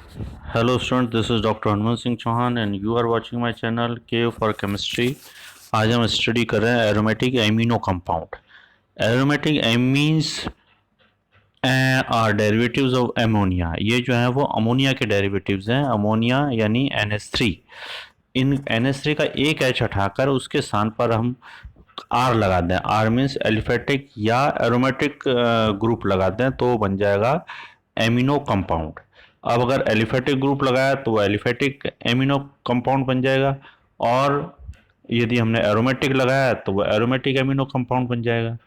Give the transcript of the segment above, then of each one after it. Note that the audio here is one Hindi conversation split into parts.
Hello student, this is Dr. Hanman Singh Chauhan and you are watching my channel K for Chemistry। आज हम स्टडी कर रहे हैं aromatic amino compound. Aromatic amines are derivatives of ammonia. ये जो है वो अमोनिया के डेरिवेटिव्स हैं। अमोनिया यानी NH3। इन NH3 का एक एच हटाकर उसके स्थान पर हम आर लगा दें, आर मीन्स एलिफेटिक या एरोमेटिक ग्रुप लगा दें तो बन जाएगा एमिनो कंपाउंड। अब अगर एलिफेटिक ग्रुप लगाया तो वो एलिफेटिक एमिनो कंपाउंड बन जाएगा, और यदि हमने एरोमेटिक लगाया तो वो एरोमेटिक एमिनो कंपाउंड बन जाएगा।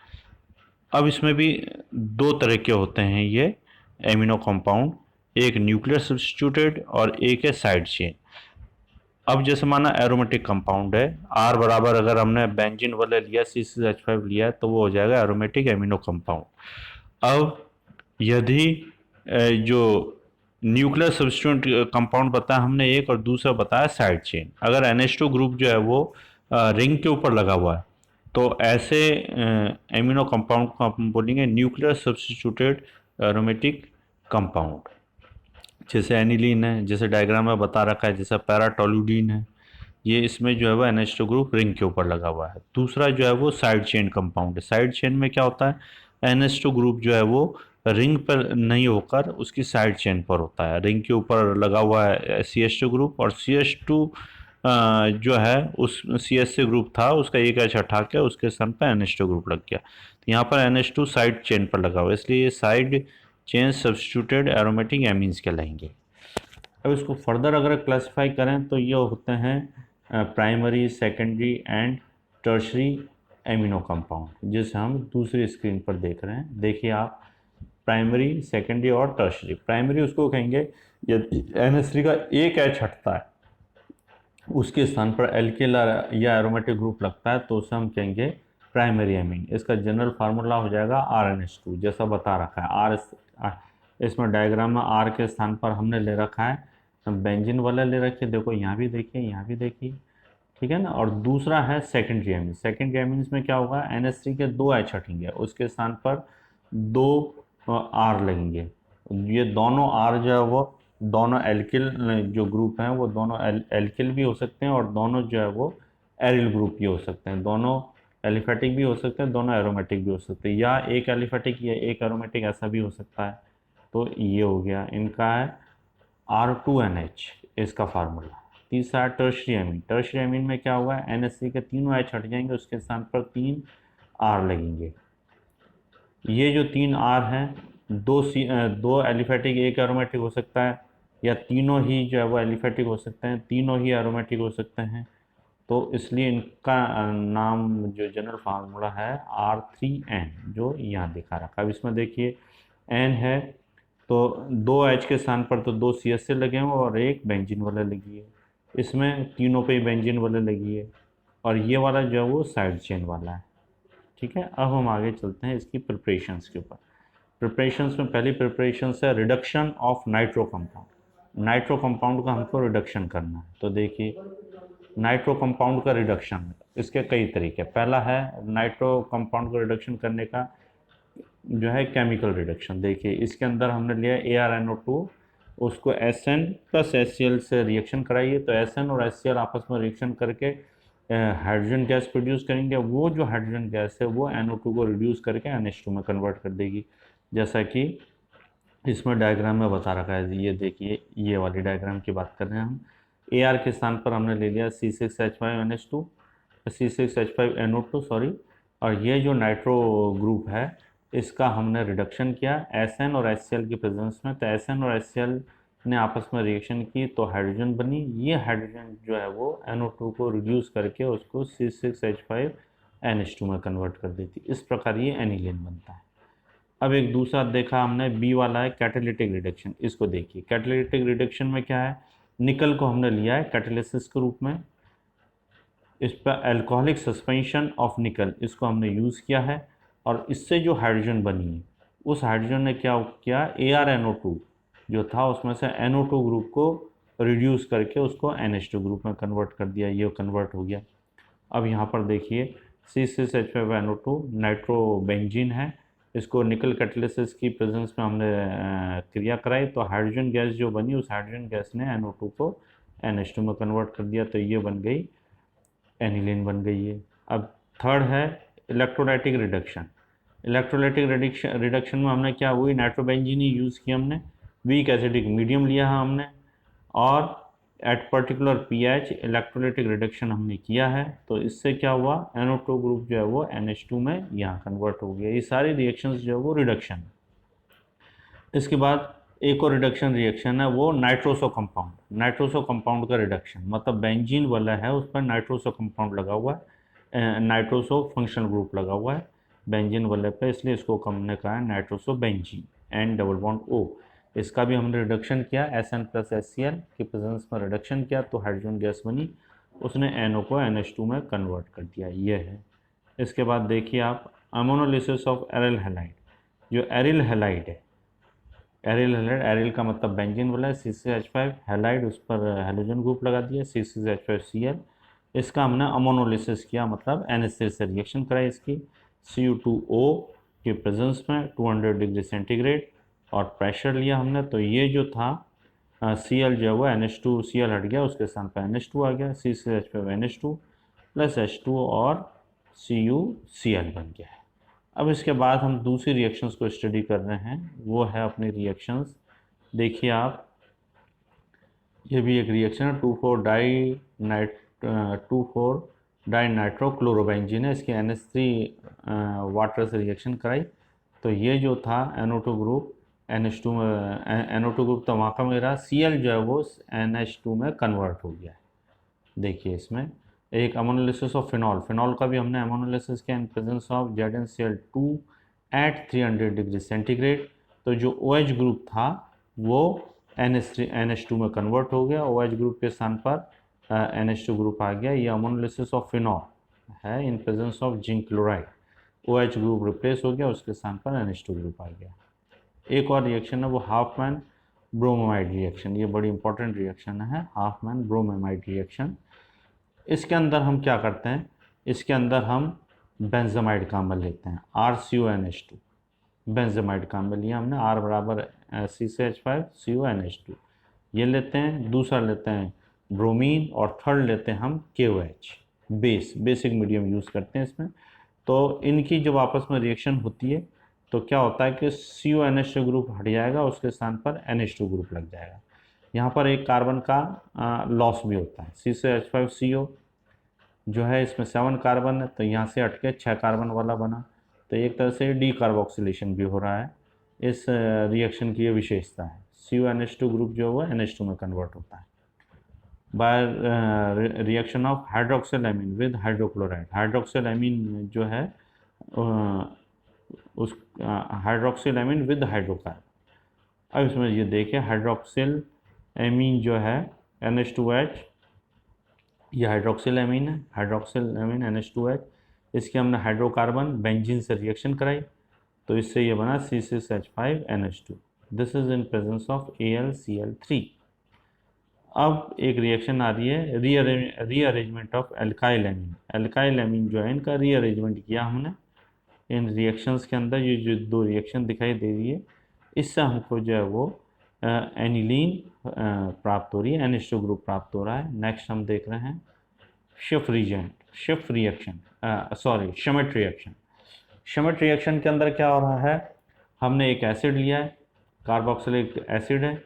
अब इसमें भी दो तरह के होते हैं ये एमिनो कंपाउंड, एक न्यूक्लियर सब्स्टिट्यूटेड और एक है साइड चेन। अब जैसे माना एरोमेटिक कंपाउंड है, आर बराबर अगर हमने बेंजीन वाले लिया C6H5 लिया है तो वो हो जाएगा एरोमेटिक एमिनो कंपाउंड। अब यदि जो न्यूक्लियर सब्स्टिट्यूट कंपाउंड बताया हमने एक, और दूसरा बताया साइड चेन, अगर NH2 ग्रुप जो है वो रिंग के ऊपर लगा हुआ है तो ऐसे एमिनो कंपाउंड को हम बोलेंगे न्यूक्लियर सब्स्टिट्यूटेड एरोमेटिक कंपाउंड। जैसे एनिलीन है, जैसे डायग्राम में बता रखा है, जैसा पैराटोल्यूडीन है, ये इसमें जो है वो NH2 ग्रुप रिंग के ऊपर लगा हुआ है। दूसरा जो है वो साइड चेन कंपाउंड है। साइड चेन में क्या होता है, NH2 ग्रुप जो है वो रिंग पर नहीं होकर उसकी साइड चेन पर होता है। रिंग के ऊपर लगा हुआ है CH2 ग्रुप, और CH2 जो है उस CH ग्रुप था उसका एक एच हटा के उसके स्थान पर NH2 ग्रुप लग गया। तो यहाँ पर NH2 साइड चेन पर लगा हुआ है, इसलिए ये side chain substituted aromatic amines कहलाएंगे। अब इसको फर्दर अगर क्लासिफाई करें तो ये होते हैं primary, secondary and tertiary amino compound, जिसे हम दूसरी स्क्रीन पर देख रहे हैं। देखिए आप, प्राइमरी, सेकेंडरी और टर्शरी। प्राइमरी उसको कहेंगे यदि NH3 का एक एच हटता है उसके स्थान पर एल्किल या एरोमेटिक ग्रुप लगता है तो उसे हम कहेंगे प्राइमरी एमीन। इसका जनरल फार्मूला हो जाएगा RNH2, जैसा बता रखा है। इसमें डायग्राम में आर के स्थान पर हमने ले रखा है बेंजीन वाला ले रखिए, देखो यहाँ भी देखिए, यहाँ भी देखिए, ठीक है ना। और दूसरा है सेकेंडरी एमीन। सेकेंडरी एमीन्स में क्या होगा, NH3 के दो एच हटेंगे, उसके स्थान पर दो आर लगेंगे। ये दोनों आर जो है वो दोनों एल्किल जो ग्रुप हैं वो दोनों एल्किल भी हो सकते हैं, और दोनों जो है वो एरिल ग्रुप भी हो सकते हैं। दोनों एलिफेटिक भी हो सकते हैं, दोनों एरोमेटिक भी हो सकते हैं, या एक एलिफेटिक या एक एरोमेटिक, ऐसा भी हो सकता है। तो ये हो गया इनका है R2NH, इसका फार्मूला। तीसरा टर्शरी एमीन। टर्शरी एमीन में क्या होगा, NH3 के तीनों एच हट जाएंगे, उसके स्थान पर तीन आर लगेंगे। ये जो तीन आर हैं, दो एलिफेटिक एक एरोमेटिक हो सकता है, या तीनों ही जो है वो एलिफेटिक हो सकते हैं, तीनों ही एरोमेटिक हो सकते हैं। तो इसलिए इनका नाम जो जनरल फार्मूला है R3N, जो यहाँ दिखा रखा है। अब इसमें देखिए N है तो दो एच के स्थान पर तो दो CH से लगे हुए और एक बेंजीन वाला लगी है। इसमें तीनों पे ही बेंजीन वाला लगी है, और ये वाला जो है वो साइड चेन वाला है। ठीक है, अब हम आगे चलते हैं इसकी प्रिपरेशंस के ऊपर। प्रिपरेशंस में पहली प्रिपरेशन है reduction of nitro compound. Nitro compound का हमको रिडक्शन करना है। तो देखिए नाइट्रो कंपाउंड का रिडक्शन, इसके कई तरीके। पहला है नाइट्रो कंपाउंड को रिडक्शन करने का जो है केमिकल रिडक्शन। देखिए इसके अंदर हमने लिया ArNO2, उसको SN प्लस HCl से रिएक्शन कराइए तो SN और HCl आपस में रिएक्शन करके हाइड्रोजन गैस प्रोड्यूस करेंगे। वो जो हाइड्रोजन गैस है वो NO2 को रिड्यूस करके NH2 में कन्वर्ट कर देगी, जैसा कि इसमें डायग्राम में बता रखा है। ये देखिए, ये वाली डायग्राम की बात कर रहे हैं हम। AR के स्थान पर हमने ले लिया C6H5NH2, C6H5NO2 सॉरी, और ये जो नाइट्रो ग्रुप है इसका हमने रिडक्शन किया SN और HCl की प्रेजेंस में। तो SN और HCl ने आपस में रिएक्शन की तो हाइड्रोजन बनी। ये हाइड्रोजन जो है वो NO2 को रिड्यूस करके उसको C6H5NH2 में कन्वर्ट कर देती। इस प्रकार ये एनिलीन बनता है। अब एक दूसरा देखा हमने B वाला है कैटालिटिक रिडक्शन। इसको देखिए, कैटालिटिक रिडक्शन में क्या है, निकल को हमने लिया है कैटालिसिस के रूप में, इस पर अल्कोहलिक सस्पेंशन ऑफ निकल इसको हमने यूज़ किया है, और इससे जो हाइड्रोजन बनी है उस हाइड्रोजन ने क्या किया, ArNO2 जो था उसमें से NO2 ग्रुप को रिड्यूस करके उसको NH2 ग्रुप में कन्वर्ट कर दिया। ये कन्वर्ट हो गया। अब यहाँ पर देखिए C6H5NO2 नाइट्रोबेंजीन है, इसको निकल कैटालिसिस की प्रेजेंस में हमने क्रिया कराई, तो हाइड्रोजन गैस जो बनी उस हाइड्रोजन गैस ने NO2 को NH2 में कन्वर्ट कर दिया, तो ये बन गई एनिलीन बन गई है। अब थर्ड है इलेक्ट्रोलाइटिक रिडक्शन। इलेक्ट्रोलाइटिक रिडक्शन में हमने क्या हुई, नाइट्रोबेंजीन ही यूज़ किया हमने, वीक एसिडिक मीडियम लिया है हमने, और at particular pH electrolytic reduction हमने किया है, तो इससे क्या हुआ, NO2 ग्रुप जो है वो NH2 में यहाँ कन्वर्ट हो गया। ये सारी रिएक्शंस जो है वो रिडक्शन। इसके बाद एक और रिडक्शन रिएक्शन है वो नाइट्रोसो कंपाउंड। नाइट्रोसो कंपाउंड का रिडक्शन मतलब बेंजीन वाला है उस पर नाइट्रोसो कंपाउंड लगा हुआ है, नाइट्रोसो फंक्शनल ग्रुप लगा हुआ है बेंजीन वाले पे, इसलिए इसको हमने कहा है nitroso benzene N double bond O। इसका भी हमने रिडक्शन किया SN प्लस HCl की प्रेजेंस में रिडक्शन किया, तो हाइड्रोजन गैस बनी, उसने NO को NH2 में कन्वर्ट कर दिया, ये है। इसके बाद देखिए आप अमोनोलिसिस ऑफ एरिल हैलाइड। जो एरिल हैलाइड है, एरिल हैलाइड, एरिल का मतलब बेंजीन वाला है, CCH5 हैलाइड, उस पर हेलोजन ग्रुप लगा दिया CCH5Cl। इसका हमने अमोनोलिसिस किया मतलब NH3 से रिएक्शन कराई इसकी, Cu2O के प्रेजेंस में 200 डिग्री सेंटीग्रेड और प्रेशर लिया हमने, तो ये जो था Cl जो है वो NH2 Cl हट गया, उसके स्थान पर NH2 आ गया, CCH5 NH2 प्लस H2 और CuCl बन गया है। अब इसके बाद हम दूसरी रिएक्शंस को स्टडी कर रहे हैं, वो है अपनी रिएक्शंस। देखिए आप, ये भी एक रिएक्शन है 2,4 डाई नाइट्रोक्लोरोबेंजीन है, इसकी NH3 वाटर से रिएक्शन कराई, तो ये जो था NO2 ग्रुप NH2 में, NO2 ग्रुप तो वहाँ का मेरा Cl जो है वो NH2 में कन्वर्ट हो गया है। देखिए इसमें एक अमोनोलिसिस ऑफ फिनॉल, फिनॉल का भी हमने अमोनोलिसिस किया in presence of ZnCl2 at 300 degree centigrade, तो जो OH ग्रुप था वो NH2 में कन्वर्ट हो गया, OH ग्रुप के स्थान पर NH2 ग्रुप आ गया। ये अमोनोलिसिस ऑफ फिनॉल है इन presence of zinc chloride, OH group replace हो गया, उसके स्थान पर NH2 ग्रुप आ गया। एक और रिएक्शन है वो हाफमैन ब्रोमाइड रिएक्शन, ये बड़ी इंपॉर्टेंट रिएक्शन है हाफमैन ब्रोमाइड रिएक्शन। इसके अंदर हम क्या करते हैं, इसके अंदर हम बेंजामाइड का अम्ल लेते हैं RCONH2, बेंजामाइड का अम्ल लिया हमने, R बराबर CCH5 CONH2 ये लेते हैं, दूसरा लेते हैं ब्रोमीन, और थर्ड लेते हैं हम KOH बेसिक मीडियम यूज़ करते हैं इसमें। तो इनकी जब आपस में रिएक्शन होती है तो क्या होता है कि CONH2 ग्रुप हट जाएगा, उसके स्थान पर NH2 ग्रुप लग जाएगा। यहाँ पर एक कार्बन का लॉस भी होता है, CCH5CO जो है इसमें 7 कार्बन है, तो यहाँ से हट के 6 कार्बन वाला बना, तो एक तरह से डी कार्बोक्सिलेशन भी हो रहा है। इस रिएक्शन की ये विशेषता है, CONH2 ग्रुप जो है वो NH2 में कन्वर्ट होता है by reaction of hydroxyl with hydrochloride. Hydroxyl जो है उस हाइड्रोक्सिल विद हाइड्रोकार्बन। अब इसमें ये देखिए हाइड्रोक्सिल जो है NH2H, ये हाइड्रोक्सिल एमीन है, हाइड्रोक्सिल एमीन NH2H, इसके हमने हाइड्रोकार्बन बेंजीन से रिएक्शन कराई, तो इससे ये बना CCH5NH2। This is in presence of AlCl3। अब एक रिएक्शन आ रही है rearrangement of alkyl amine. Alkyl amine जो है इनका रीअरेंजमेंट किया हमने इन रिएक्शंस के अंदर। ये जो दो रिएक्शन दिखाई दे रही है इससे हमको जो है वो एनिलीन प्राप्त हो रही है, NH2 ग्रुप प्राप्त हो रहा है। नेक्स्ट हम देख रहे हैं शिफ्ट रिएक्शन, शमिट रिएक्शन। शमिट रिएक्शन के अंदर क्या हो रहा है, हमने एक एसिड लिया है, कार्बोक्सिलिक एसिड है,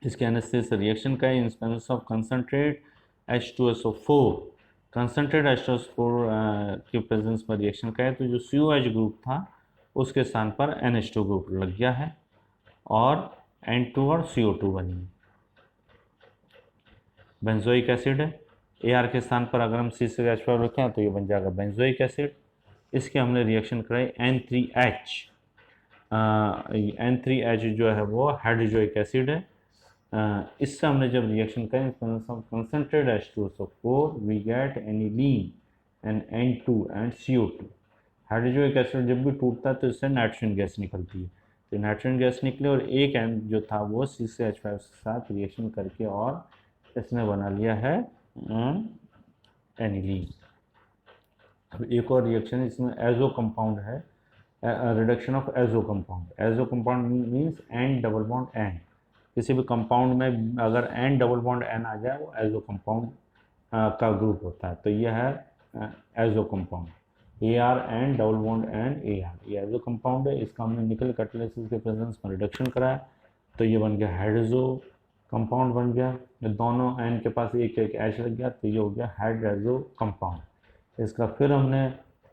इसके NH3 से रिएक्शन का इन presence of concentrate H2SO4, concentrate H2SO4 के प्रेजेंस में रिएक्शन का है, तो जो COH ग्रुप था उसके स्थान पर NH2 ग्रुप लग गया है और N2 और CO2 बनी है। बेंजोइक एसिड है, AR के स्थान पर अगर हम CCH5 रखें तो ये बन जाएगा बेंजोइक एसिड। इसके हमने रिएक्शन कराई N3H, N3H जो है वो हाइड्रोजोइक एसिड है। इससे हमने जब रिएक्शन करें concentrate H2SO4 we get aniline and N2 and CO2। Hydrazoic acid जब भी टूटता है तो इससे नाइट्रोजन गैस निकलती है, तो नाइट्रोजन गैस निकले और एक एन जो था वो CCH5 के साथ रिएक्शन करके और इसने बना लिया है एनिलीन। अब एक और रिएक्शन इसमें एजो कंपाउंड है, reduction of azo compound. Azo compound means N double bond N, किसी भी कंपाउंड में अगर एन डबल बॉन्ड एन आ जाए वो एजो कंपाउंड का ग्रुप होता है। तो यह है azo compound, A R N double bond N A R, ये एजो कंपाउंड है। इसका हमने निकल कैटालिसिस के प्रेजेंस में रिडक्शन कराया तो ये बन गया हाइड्रोजो कंपाउंड बन गया। दोनों एन के पास एक एक एच लग गया तो ये हो गया हाइड्रोजो कंपाउंड। इसका फिर हमने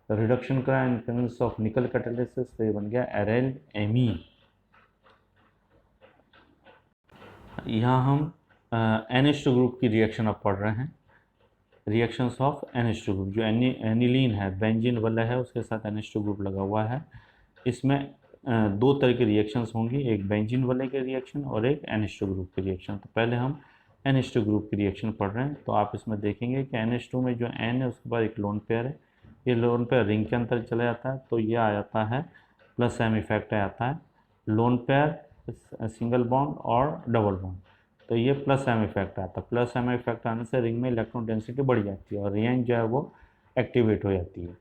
रिडक्शन कराया इन प्रेजेंस ऑफ निकल कैटालिसिस तो ये बन गया एरेल एमीन। यहाँ हम NH2 ग्रुप की रिएक्शन अब पढ़ रहे हैं। रिएक्शंस ऑफ NH2 ग्रुप, जो एनिलीन है, बेंजीन वाला है, उसके साथ NH2 ग्रुप लगा हुआ है। इसमें दो तरह की रिएक्शंस होंगी, एक बेंजीन वाले के रिएक्शन और एक NH2 ग्रुप की रिएक्शन। तो पहले हम NH2 ग्रुप की रिएक्शन पढ़ रहे हैं। तो आप इसमें देखेंगे कि NH2 में जो N है उसके बाद एक लोन पेयर है, ये लोन पेयर रिंग के अंदर चला जाता है तो ये आ जाता है प्लस एम इफेक्ट आ जाता है। लोन पेयर सिंगल बॉन्ड और डबल बॉन्ड तो ये प्लस एम इफेक्ट आता है। प्लस एम इफेक्ट आने से रिंग में इलेक्ट्रॉन डेंसिटी बढ़ जाती है और रिएक्शन जो है वो एक्टिवेट हो जाती है।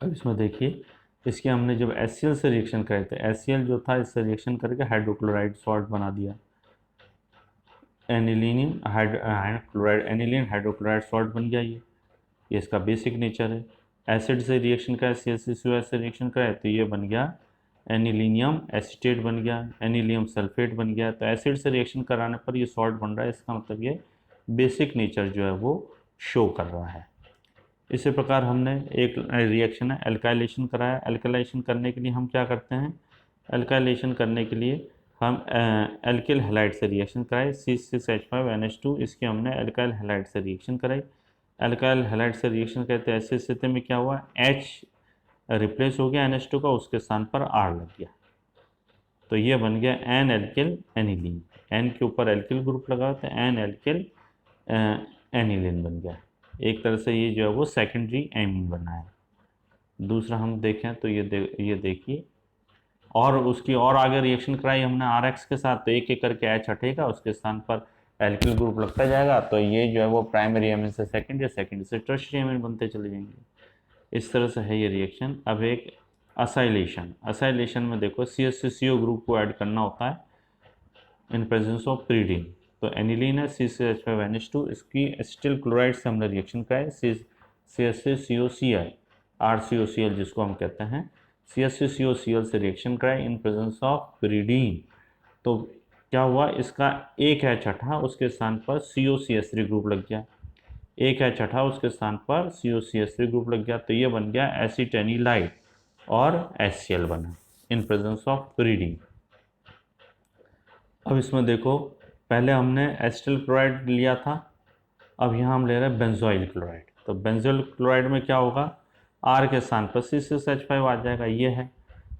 अब इसमें देखिए, इसके हमने जब HCl से रिएक्शन करे थे, HCl जो था इससे रिएक्शन करके हाइड्रोक्लोराइड सॉल्ट बना दिया, aniline hydrochloride, aniline hydrochloride salt बन गया। ये इसका बेसिक नेचर है। एसिड से रिएक्शन कराए, CH3COH से रिएक्शन कराए तो ये बन गया एनिलीनियम एसीटेट बन गया, एनिलियम सल्फेट बन गया। तो एसिड से रिएक्शन कराने पर ये सॉल्ट बन रहा है, इसका मतलब ये बेसिक नेचर जो है वो शो कर रहा है। इसी प्रकार हमने एक रिएक्शन है एल्काइलेशन कराया। एल्काइलेशन करने के लिए हम क्या करते हैं, एल्काइलेशन करने के लिए हम एल्किल हैलाइड से रिएक्शन कराए, C6H5NH2, इसकी हमने एल्काइल हैलाइड से रिएक्शन कराई। एल्काइल हैलाइड से रिएक्शन करते हैं, ऐसी स्थिति में क्या हुआ, H रिप्लेस हो गया NH2 का, उसके स्थान पर R लग गया तो ये बन गया एन एल्किल एनिलीन। एन के ऊपर एल्किल ग्रुप लगा तो एन एल्किल एनिलीन बन गया। एक तरह से ये जो है वो सेकेंडरी एमीन बना है। दूसरा हम देखें तो ये देखिए, और उसकी और आगे रिएक्शन कराई हमने RX के साथ तो एक एक करके H हटेगा, उसके स्थान पर एल्किल ग्रुप लगता जाएगा तो ये जो है वो प्राइमरी एमीन से सेकेंडरी, सेकेंडरी से टर्शियरी एमीन बनते चले जाएंगे। इस तरह से है ये रिएक्शन। अब एक असाइलेशन, असाइलेशन में देखो CH3CO ग्रुप को ऐड करना होता है इन प्रेजेंस ऑफ pyridine। तो एनिलीन है C6H5NH2, इसकी एसिटिल क्लोराइड से हमने रिएक्शन कराए, CH3COCl RCOCl जिसको हम कहते हैं, CH3COCl से रिएक्शन कराए इन प्रेजेंस ऑफ pyridine। तो क्या हुआ, इसका एक H हटा, उसके स्थान पर COCH3 ग्रुप लग गया, एक H हटा, उसके स्थान पर COCH3 ग्रुप लग गया तो ये बन गया एसिटेनिलाइड और HCl बना इन प्रेजेंस ऑफ pyridine। अब इसमें देखो, पहले हमने एसिटिल क्लोराइड लिया था, अब यहाँ हम ले रहे हैं बेंजोइल क्लोराइड। तो बेंजोइल क्लोराइड में क्या होगा, R के स्थान पर C6H5 आ जाएगा, ये है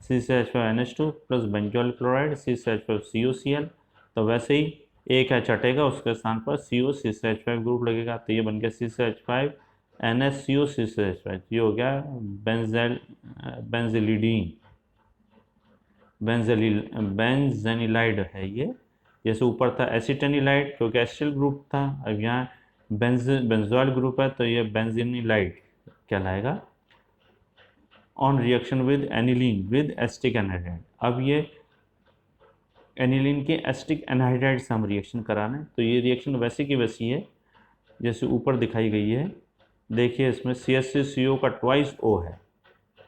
C6H5NH2 plus benzoyl chloride C6H5COCl। तो वैसे ही एक H हटेगा, उसके स्थान पर CO6H5 ग्रुप लगेगा तो ये बन गया C6H5NH CO6H5, ये हो गया बेंजिलिडीन, बेंजेनिलाइड है ये। जैसे ऊपर था एसिटेनिलाइड क्योंकि एसिटिल ग्रुप था, अब यहाँ बेंजोइल ग्रुप है तो ये बेंजेनिलाइड कहलाएगा। On reaction with aniline with acetic anhydride, अब ये एनिलीन के एसिटिक एनहाइड्राइड से हम रिएक्शन कराना तो ये रिएक्शन वैसे की वैसी है जैसे ऊपर दिखाई गई है। देखिए इसमें CH3CO का ट्वाइस O है,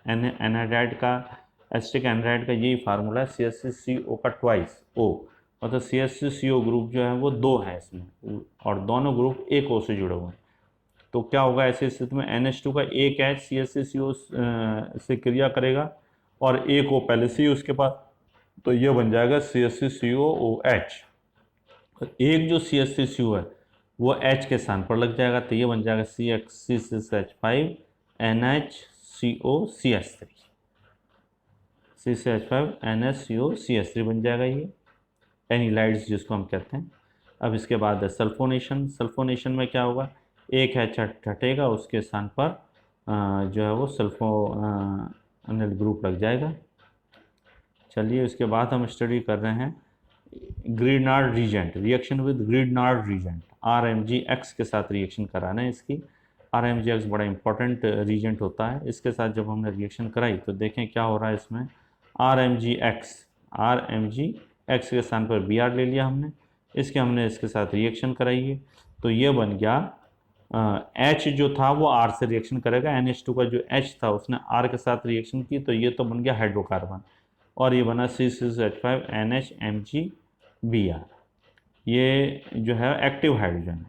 एनहाइड्राइड का, एसिटिक एनहाइड्राइड का यही फार्मूला है, CH3CO का ट्वाइस O, मतलब CH3CO ग्रुप जो है वो दो है इसमें और दोनों ग्रुप एक O से जुड़े हुए हैं। तो क्या होगा ऐसी स्थिति में, NH2 का एक H CH3CO से क्रिया करेगा और एक O पहले से ही उसके पास, तो ये बन जाएगा CH3COOH। एक जो CH3CO है वो H के स्थान पर लग जाएगा तो ये बन जाएगा C6H5NHCOCH3, C6H5NHCOCH3 बन जाएगा ये एनिलाइड्स जिसको हम कहते हैं। अब इसके बाद है सल्फोनेशन। सल्फोनेशन में क्या होगा, एक H हटेगा, उसके स्थान पर जो है वो सल्फोनिल ग्रुप लग जाएगा। चलिए इसके बाद हम स्टडी कर रहे हैं Grignard reagent, reaction with Grignard reagent, RMgX के साथ रिएक्शन कराना है इसकी। RMGX बड़ा इंपॉर्टेंट रीजेंट होता है। इसके साथ जब हमने रिएक्शन कराई तो देखें क्या हो रहा है इसमें। RMGX के स्थान पर Br ले लिया हमने, हमने इसके साथ रिएक्शन कराई है तो ये बन गया H जो था वो R से रिएक्शन करेगा। NH2 का जो H था उसने R के साथ रिएक्शन की तो ये तो बन गया हाइड्रोकार्बन, और ये बना C6H5NHMgBr। ये जो है एक्टिव हाइड्रोजन है।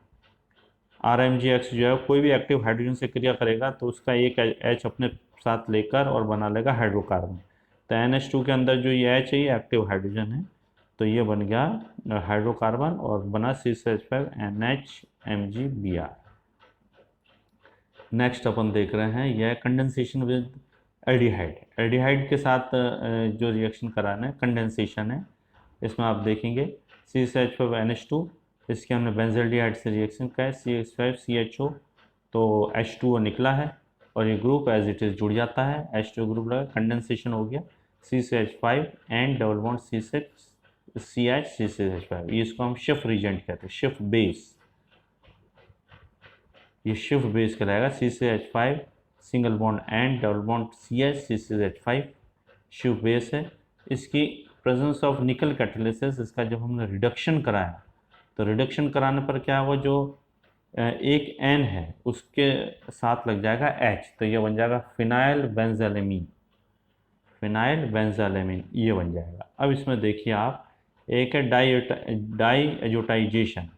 RMGX जो है कोई भी एक्टिव हाइड्रोजन से क्रिया करेगा तो उसका एक H अपने साथ लेकर और बना लेगा हाइड्रोकार्बन। तो NH2 के अंदर जो ये H है ये एक्टिव हाइड्रोजन है तो ये बन गया हाइड्रोकार्बन और बना C6H5NHMgBr। नेक्स्ट अपन देख रहे हैं यह कंडेंसेशन विद एल्डिहाइड। एल्डिहाइड के साथ जो रिएक्शन कराना है कंडेंसेशन है। इसमें आप देखेंगे C6H5NH2, इसके हमने बेंजल्डिहाइड से रिएक्शन का है CH5CHO, तो H2O निकला है और ये ग्रुप एज इट इज़ जुड़ जाता है। H2 ग्रुप लगा, कंडेंसेशन हो गया C6H5 and double bond C6CH ये इसको हम शिफ्ट रीजेंट कहते हैं, शिफ्ट बेस। ये शिफ्ट बेस कहलाएगा C6H5 single bond and double bond CH shift base है। इसकी प्रेजेंस ऑफ निकल कैटालिसिस, इसका जब हमने रिडक्शन कराया तो रिडक्शन कराने पर क्या हुआ, जो एक N है उसके साथ लग जाएगा H तो ये बन जाएगा फिनाइल बेंजालेमीन। फिनाइल बेंजालेमीन ये बन जाएगा। अब इसमें देखिए आप, एक है डाई एजोटाइजेशन,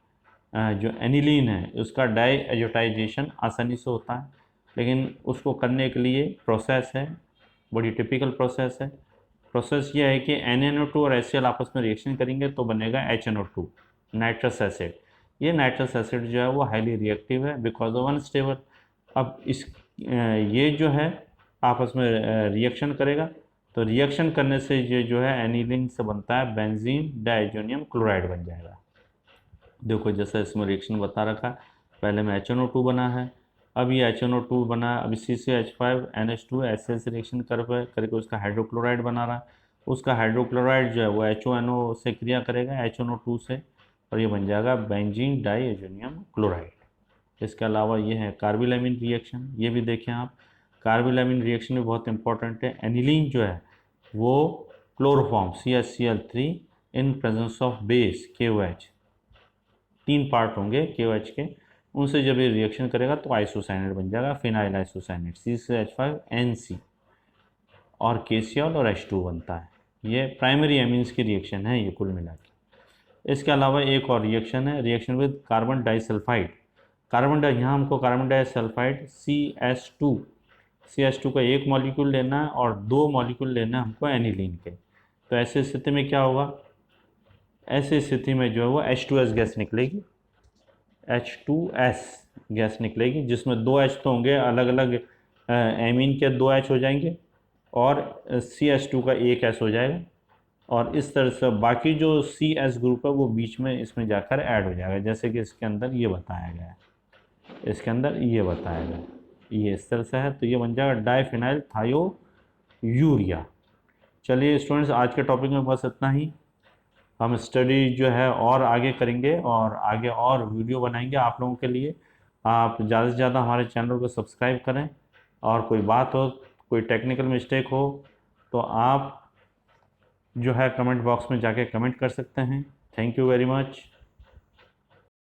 जो एनिलीन है उसका डाई एजोटाइजेशन आसानी से होता है, लेकिन उसको करने के लिए प्रोसेस है, बड़ी टिपिकल प्रोसेस है। प्रोसेस ये है कि NaNO2 और HCl आपस में रिएक्शन करेंगे तो बनेगा HNO2 नाइट्रस एसिड। ये नाइट्रस एसिड जो है वो हाईली रिएक्टिव है बिकॉज ऑफ अनस्टेबल। अब ये जो है आपस में रिएक्शन करेगा तो रिएक्शन करने से ये जो है एनिलीन से बनता है बेंजीन डाइजोनियम क्लोराइड बन जाएगा। देखो जैसा इसमें रिएक्शन बता रखा, पहले में HNO2 बना है, अब ये HNO2 बना, अभी C6H5NH2 HCl से रिएक्शन करके उसका हाइड्रोक्लोराइड बना रहा है। उसका हाइड्रोक्लोराइड जो है वो HONO से क्रिया करेगा HNO2 से और ये बन जाएगा बेंजीन डाइएजोनियम क्लोराइड। इसके अलावा ये है कार्बिलैमिन रिएक्शन, ये भी देखें आप। कार्बिलैमिन रिएक्शन भी बहुत इंपॉर्टेंट है। एनिलीन जो है वो chloroform CHCl3 in presence of base KOH, 3 part होंगे KOH के, उनसे जब ये रिएक्शन करेगा तो आइसोसाइनेट बन जाएगा, फिनाइल आइसोसाइनेट C6H5NC, और KCl और H2 बनता है। ये प्राइमरी एमीन्स की रिएक्शन है ये कुल मिला के। इसके अलावा एक और रिएक्शन है, रिएक्शन विद कार्बन डाइसल्फाइड। यहाँ हमको कार्बन डाइसल्फाइड CH2 का एक मॉलिक्यूल लेना है और 2 मॉलिक्यूल लेना है हमको एनिलीन के। तो ऐसी स्थिति में क्या होगा, ऐसी स्थिति में जो है वो H2S गैस निकलेगी, H2S गैस निकलेगी जिसमें 2 H तो होंगे, अलग अलग एमीन के 2 H हो जाएंगे और CH2 का एक S हो जाएगा, और इस तरह से बाकी जो CS ग्रुप है वो बीच में इसमें जाकर ऐड हो जाएगा, जैसे कि इसके अंदर ये बताया गया है, इसके अंदर ये बताया गया है, ये इस तरह से है। तो ये बन जाएगा डाइफिनाइल थायोयूरिया। चलिए स्टूडेंट्स, आज के टॉपिक में बस इतना ही। हम स्टडी जो है और आगे करेंगे और आगे और वीडियो बनाएंगे आप लोगों के लिए। आप ज़्यादा से ज़्यादा हमारे चैनल को सब्सक्राइब करें, और कोई बात हो, कोई टेक्निकल मिस्टेक हो तो आप जो है कमेंट बॉक्स में जाके कमेंट कर सकते हैं। Thank you very much.